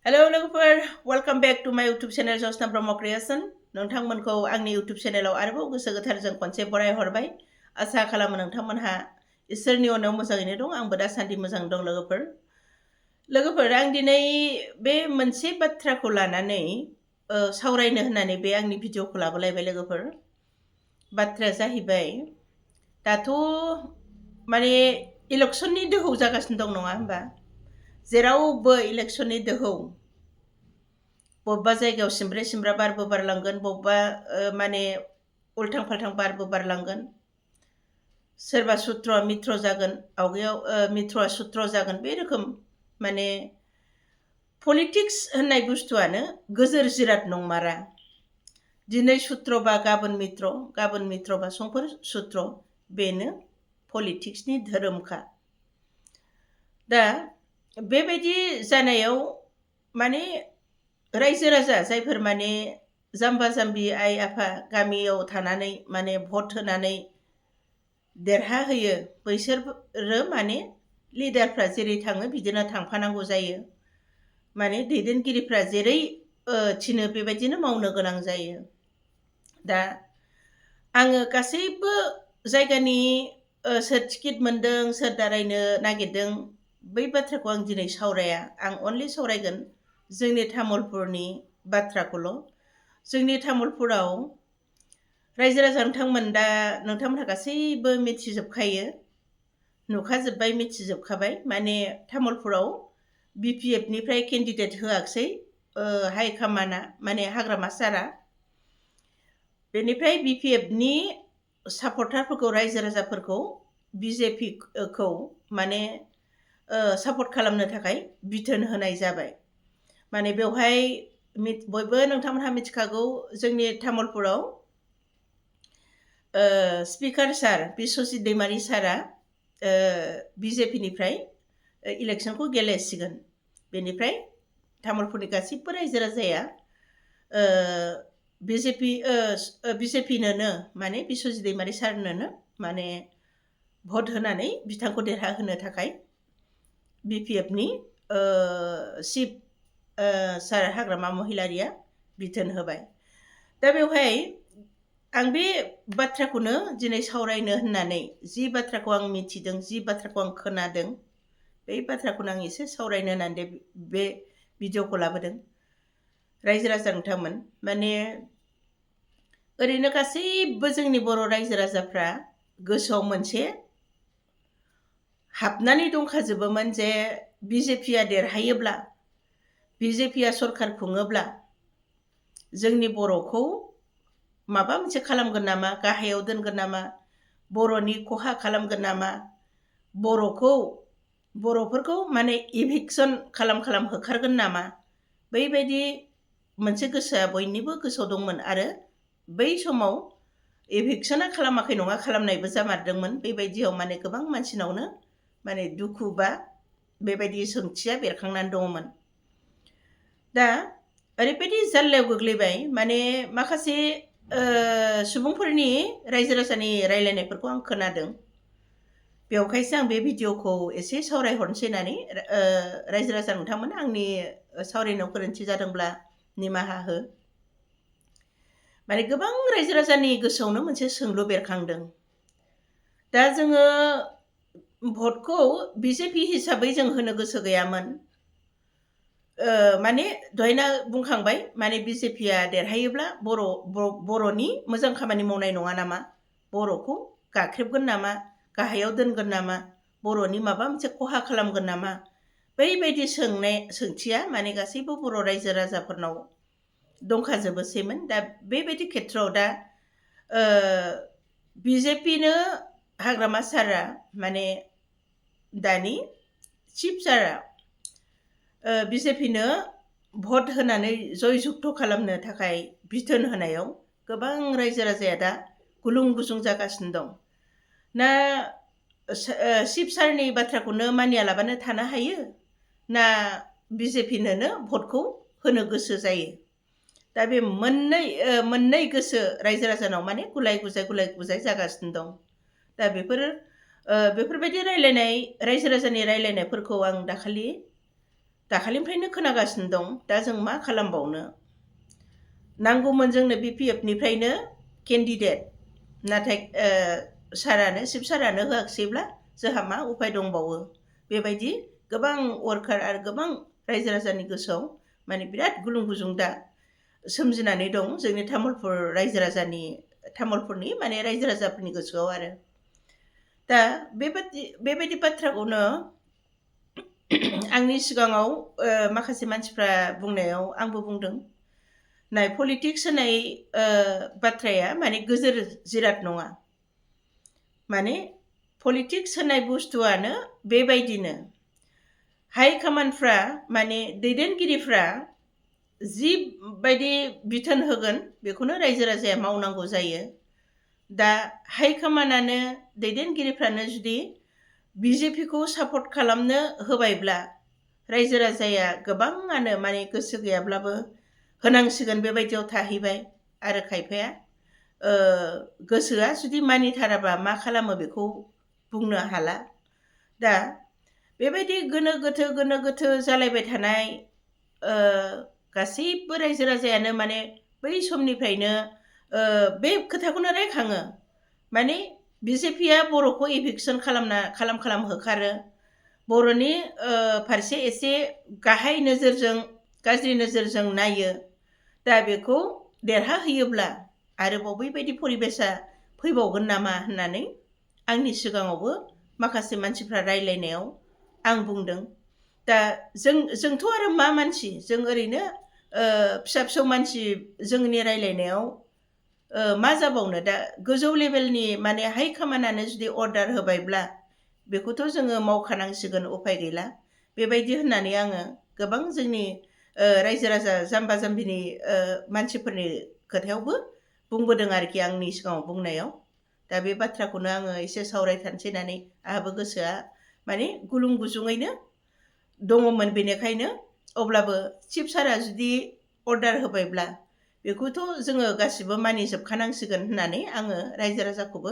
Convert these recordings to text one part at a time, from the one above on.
Hello लोगोफोर welcome back to माय YouTube channel जसना Brahma creation नोंथांमोनखौ आंनि इउटुब चेनेलाव आरोबाव गोसो गोथारजों खनसे बरायहरबाय आसा खालामो नोंथांमोनहा इसोरनि अननायाव मोजाङैनो दं आंबो दासान्दि मोजां दं लोगोफोर आं दिनै बे मोनसे बाथ्राखौ लानानै सावरायनो होननानै बे आंनि भिडिअखौ लाबोलायबाय लोगोफोर बाथ्राया जाहैबाय दाथ' माने इलेक्सननि दोहौ जागासिनो दं नङा होमबा जेरावबो इलेक्सननि दोहौ बबेबा जायगायाव सिमब्रे सिमब्रा बारबो बारलांगोन बबेबा माने उल्थां फाल्थां बारबो बारलांगोन सोरबा सुत्र मित्र जागोन आवगायाव मित्रआ सुत्र जागोन बे रोखोम माने पलिटिक्स होननाय बुस्थुआनो गोजोर जिराद नंमारा दिनै सुत्रबा गाबोन मित्रबा समफोर सुत्र बेनो पलिटिक्सनि धोरोमखा दा बेबायदि जानायाव माने रायजो राजा जायफोर माने जाम्बा जाम्बि आइ आफा गामियाव थानानै माने भट होनानै देरहाहोयो बैसोरो माने लिडारफ्रा जेरै थाङो बिदिनो थांफानांगौ जायो माने दैदेनगिरिफ्रा जेरै थिनो बेबायदिनो मावनो गोनां जायो दा आङो गासैबो जायगानि सोर टिकेट मोनदों सोर दारायनो नागिरदों बै बाथ्राखौ आं दिनै सावराया आं अनलि सावरायगोन जोंनि तामुलपुरनि बाथ्राखौल' जोंनि तामुलपुराव रायजो राजा नोंथांमोनहा गासैबो मिथिजोबखायो नुखाजोब्बाय मिथिजोबखाबाय माने तामुलपुराव बिपिएफनिफ्राय केन्डिडेट होआखसै हाइकामाना माने हाग्रामा सारा बेनिफ्राय बिपिएफनि सापर्टारफोरखौ रायजो राजाफोरखौ बिजेपिखौ माने सापर्ट खालामनो थाखाय बिथोन होनाय जाबाय माने बेवहाय बयबो नोंथांमोनहा मिथिखागौ जोंनि तामुलपुराव स्पिकार सार बिश्वजित दैमारि सारा बिजेपिनिफ्राय इलेक्सनखौ गेलेसिगोन बेनिफ्राय तामुलपुरनि गासैबो रायजो राजाया बिजेपिनोनो माने बिश्वजित दैमारि सारनोनो माने भट होनानै बिथांखौ देरहाहोनो थाखाय बिपिएफनि चिफ सार हाग्रामा महिलारिया बिथोन होबाय दा बेवहाय आं बे बाथ्राखौनो दिनै सावरायनो होननानै जि बाथ्राखौ आं मिथिदों जि बाथ्राखौ आं खोनादों बै बाथ्राखौनो आं एसे सावरायनो होननानै बे भिडिअखौ लाबोदों रायजो राजा नोंथांमोन माने ओरैनो गासैबो जोंनि बर' रायजो राजाफ्रा गोसोआव मोनसे हाबनानै दंखाजोबोमोन जे बिजेपिया देरहायोब्ला बिजेपिया सरखार खुङोब्ला जोंनि बर'खौ माबा मोनसे खालामगोन नामा गाहायाव दोनगोन नामा बर'नि खहा खालामगोन नामा बर'फोरखौ माने इभिक्सन खालाम होखारगोन नामा बैबायदि मोनसे गोसोआ बयनिबो गोसोआव दंमोन आरो बै समाव इभिक्सना खालामाखै नङा खालामनायबो जामारदोंमोन बेबायदियाव माने गोबां मानसिनावनो माने दुखु बा बेबायदि सोंथिया बेरखांनानै दङमोन दा ओरैबायदि जाल्लायाव गोग्लैबाय माने माखासे सुबुंफोरनि रायजो राजानि रायलायनायफोरखौ आं खोनादों बेवहायसो आं बे भिडिअखौ एसे सावरायहरनोसै होननानै रायजो राजा नोंथांमोन आंनि सावरायनायाव गोरोन्थि जादोंब्ला निमाहा हो माने गोबां रायजो राजानि गोसोआवनो मोनसे सोंलु बेरखांदों दा जोङो भटखौ बिजेपि हिसाबै जों होनो गोसो गैयामोन माने दहायना बुंखांबाय माने बिजेपिया देरहायोब्ला बर'नि मोजां खामानि मावनाय नङा नामा बर'खौ गाख्रेबगोन नामा गाहायाव दोनगोन नामा बर'नि माबा मोनसे खहा खालामगोन नामा बैबायदि सोंथिया माने गासैबो बर' रायजो राजाफोरनाव दंखाजोबोसैमोन दा बेबायदि खेथ्रआव दा बिजेपिनो हाग्रामा सारा माने दानि चिफ सारा बिजेपिनो भट होनानै जय जुक्त खालामनो थाखाय बिथोन होनायाव गोबां रायजो राजाया दा गुलुं गुजुं जागासिनो दं ना चिफ सारनि बाथ्राखौनो मानियालाबानो थानो हायो ना बिजेपिनोनो भटखौ होनो गोसो जायो दा बे मोननै गोसो रायजो राजानाव माने गुलाय गुजाय जागासिनो दं दा बेफोरबायदि रायजो राजानि रायलायनायफोरखौ आं दाखालिनिफ्रायनो खोनागासिनो दं। दा जों मा खालामबावनो? नांगौमोन जोंनो BPF निफ्रायनो केन्डिडेट, नाथाय चिफ सारानो होआखिसैब्ला जोंहा मा उपाय दंबावो? बेबायदि गोबां वर्कार आरो गोबां रायजो राजानि गोसोआव माने बिराद गुलुं गुजुं दा सोमजिनानै दं जोंनि तामुलपुरनि माने रायजो राजाफोरनि गोसोआव आरो। दा बेबायदि बाथ्राखौनो आंनि सिगाङाव माखासे मानसिफ्रा बुंनायाव आंबो बुंदों। नाय, पलिटिक्स होननाय बाथ्राया माने गोजोर जिराद नङा। माने पलिटिक्स होननाय बुस्थुआनो बेबायदिनो हाइ कामान्डफ्रा माने दैदेनगिरिफ्रा जिबायदि बिथोन होगोन बेखौनो रायजो राजाया मावनांगौ जायो। दा हाइ कामान्डआनो दैदेनगिरिफ्रानो जुदि BJP खौ सापर्ट खालामनो होबायब्ला रायजो राजाया गोबाङानो माने गोसो गैयाब्लाबो होनांसिगोन बेबायदियाव थाहैबाय। आरो खायफाया गोसोआ जुदि मानिथाराबा मा खालामो बेखौ बुंनो हाला। दा बेबायदि गोनो गोथो जालायबाय थानाय गासैबो रायजो राजायानो माने बै समनिफ्रायनो बे खोथाखौनो रायखाङो। माने BJP आ बर'खौ एभिक्सन खालाम होखारो, बर'नि फारसे एसे गाहाय नोजोरजों गाज्रि नोजोरजों नायो। दा बेखौ देरहाहोयोब्ला आरोबाव बैबायदि परिबेसा फैबावगोन नामा होननानै आंनि सिगाङावबो माखासे मानसिफ्रा रायलायनायाव आं बुंदों। दा जोंथ' आरो मा मानसि, जों ओरैनो फिसा मानसि, जोंनि रायलायनायाव मा जाबावनो? दा गोजौ लेभेलनि माने हाइ कामान्डआनो जुदि अर्डार होबायब्ला बेखौथ' जोङो मावखानांसिगोन, उपाय गैला। बेबायदि होननानै आङो गोबां जोंनि रायजो राजा जाम्बा जाम्बिनि मानसिफोरनि खोथायावबो बुंबोदों आरोखि आंनि सिगाङाव बुंनायाव। दा बे बाथ्राखौनो आङो एसे सावरायथानसै होननानै आंहाबो गोसोआ माने गुलुं गुजुङैनो दङमोन। बेनिखायनो अब्लाबो चिफ सारा जुदि अर्डार होबायब्ला बेखौथ' जोङो गासिबो मानिजोबखानांसिगोन होननानै आङो रायजो राजाखौबो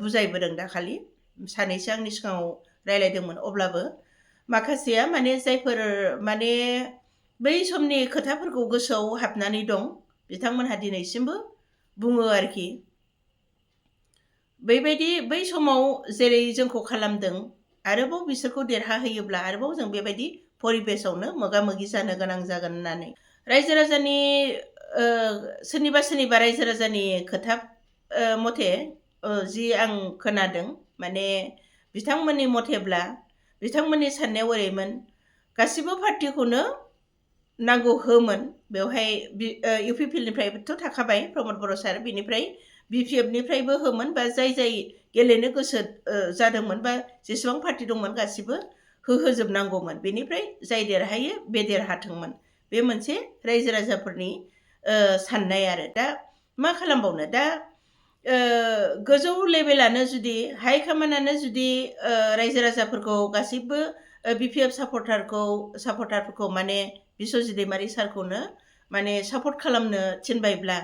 बुजायबोदों। दाखालि सानैसो आंनि सिगाङाव रायलायदोंमोन। अब्लाबो माखासेया माने जायफोर माने बै समनि खोथाफोरखौ गोसोआव हाबनानै दं बिथांमोनहा दिनैसिमबो बुङो आरोखि, बैबायदि बै समाव जेरै जोंखौ खालामदों आरोबाव बिसोरखौ देरहाहोयोब्ला आरोबाव जों बेबायदि परिबेसावनो मोगा मोगि जानो गोनां जागोन होननानै रायजो राजानि सोरनिबा रायजो राजानि खोथा मथे जि आं खोनादों, माने बिथांमोननि मथेब्ला बिथांमोननि साननायाव ओरैमोन, गासिबो पार्टिखौनो नांगौ होमोन। बेवहाय UPPनिफ्रायबोथ' थाखाबाय प्रमद बर' सार, बिनिफ्राय BPF निफ्रायबो होमोन, बा जाय गेलेनो गोसो जादोंमोन बा जेसेबां पार्टि दंमोन गासिबो होजोबनांगौमोन। बेनिफ्राय जाय देरहायो बे देरहाथोंमोन। बे मोनसे रायजो राजाफोरनि साननाय आरो। दा मा खालामबावनो? दा गोजौ लेभेलानो जुदि हाइ कामान्डआनो जुदि रायजो राजाफोरखौ गासिबो BPF सापर्टारफोरखौ माने बिस्वजित दैमारि सारखौनो माने सापर्ट खालामनो थिनबायब्ला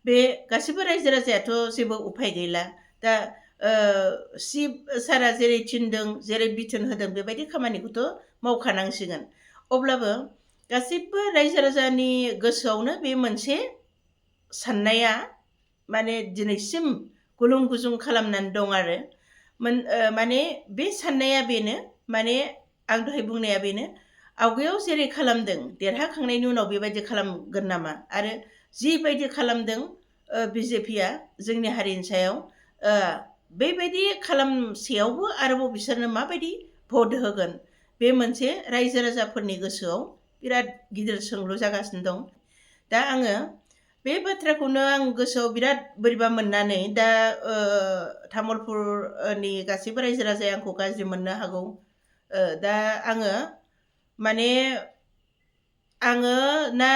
बे गासिबो रायजो राजायाथ' जेबो उफाय गैला। दा चिफ सारा जेरै थिनदों, जेरै बिथोन होदों बेबायदि खामानिखौथ' मावखानांसिगोन। अब्लाबो गासिबो रायजो राजानि गोसोआवनो बे मोनसे साननाया माने दिनैसिम गुलुं गुजुं खालामनानै दं आरो। माने बे साननाया बेनो, माने आं दहाय बुंनाया बेनो, आवगायाव जेरै खालामदों देरहाखांनायनि उनाव बेबायदि खालामगोन नामा? आरो जिबायदि खालामदों BJP आ जोंनि हारिनि सायाव, बेबायदि खालामसेयावबो आरोबाव बिसोरनो माबायदि भट होगोन? बे मोनसे रायजो राजाफोरनि गोसोआव बिराद गिदिर सोंलु जागासिनो दं। दा आङो बे बाथ्राखौनो आं गोसोआव बिराद बोरैबा मोननानै, दा तामुलपुरनि गासैबो रायजो राजाया आंखौ गाज्रि मोननो हागौ। दा आङो माने ना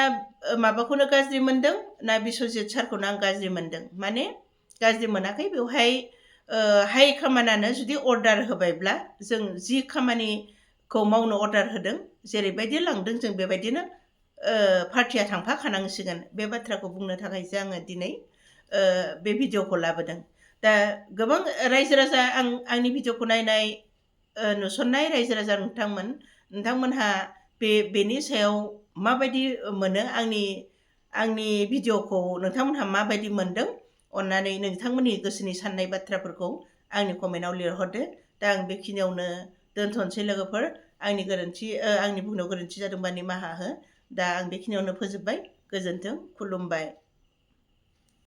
माबाखौनो गाज्रि मोनदों ना बिस्वजित सारखौनो आं गाज्रि मोनदों। माने गाज्रि मोनाखै, बेवहाय हाइ कामान्डआनो जुदि अर्डार होबायब्ला जों जि खामानिखौ मावनो अर्डार होदों जेरैबायदि लांदों जों बेबायदिनो पार्टिया थांफाखानांसिगोन। बे बाथ्राखौ बुंनो थाखायसो आङो दिनै बे भिडिअखौ लाबोदों। दा गोबां रायजो राजा, आंनि भिडिअखौ नायनाय नुसननाय रायजो राजा नोंथांमोनहा बेनि सायाव माबायदि मोनो आंनि भिडिअ'खौ नोंथांमोनहा माबायदि मोनदों अननानै नोंथांमोननि गोसोनि साननाय बाथ्राफोरखौ आंनि कमेन्टआव लिरहरदो। दा आं बेखिनियावनो दोनथ'नोसै लोगोफोर। आंनि बुंनायाव गोरोन्थि जादोंबा निमाहा हो। दा आं बेखिनियावनो फोजोबबाय। गोजोन्थों, खुलुमबाय।